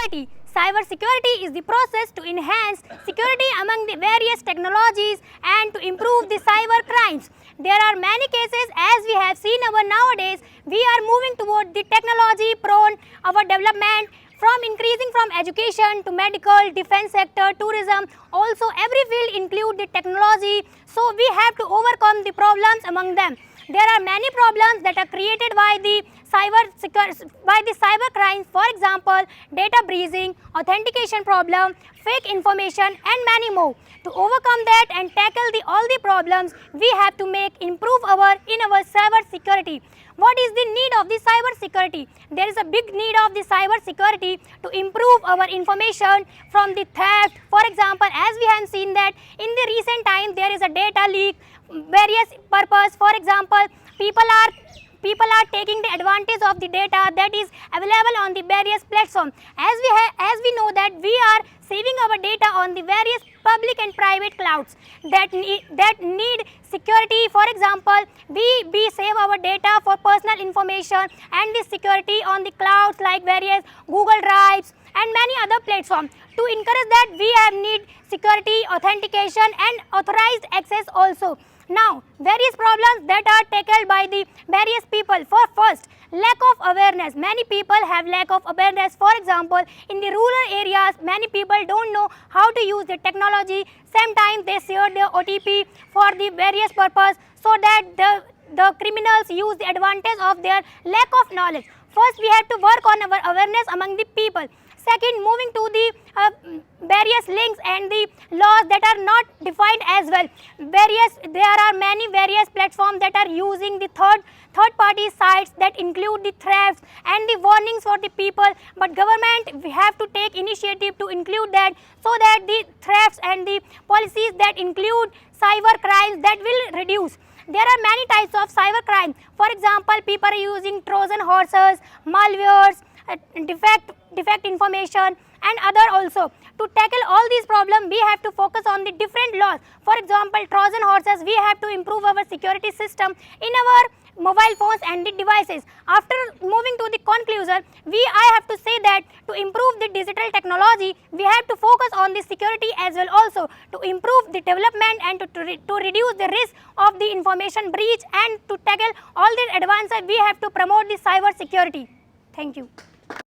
society. Cybersecurity is the process to enhance security among the various technologies and to improve the cyber crimes. There are many cases, as we have seen nowadays, we are moving toward the technology prone our development, from increasing from education to medical, defense sector, tourism. Also every field include the technology, so we have to overcome the problems among them. There are many problems that are created by the cyber crimes. For example, data breaching, authentication problem, fake information and many more. To overcome that and tackle all the problems, we have to improve our cyber security. What is the need of the cyber security? There is a big need of the cyber security to improve our information from the theft. For example, as we have seen that in the recent time there is a data leak, various purpose. For example, people are taking the advantage of the data that is available on the various platforms. As we know that we are saving our data on the various public and private clouds that need security. For example, we save our data for personal information and the security on the clouds like various Google Drives and many other platforms. To encourage that, we have need security, authentication and authorized access also. Now, various problems that are tackled by the various people. For first, lack of awareness. Many people have lack of awareness. For example, in the rural areas, many people don't know how to use the technology. Sometimes they share their OTP for the various purpose, so that the criminals use the advantage of their lack of knowledge. First, we have to work on our awareness among the people. Second, moving to the various links and the laws that are not defined as well. There are many various platforms that are using the third party sites that include the thefts and the warnings for the people, but government we have to take initiative to include that, so that the thefts and the policies that include cyber crimes that will reduce. There are many types of cyber crime. For example, people are using Trojan horses, malwares, defect information and other also. To tackle all these problems, we have to focus on the different laws. For example, Trojan horses, we have to improve our security system in our mobile phones and the devices. After moving to the conclusion, I have to say that to improve the digital technology, we have to focus on the security as well also, to improve the development and to reduce the risk of the information breach, and to tackle all the advances, we have to promote the cyber security. Thank you.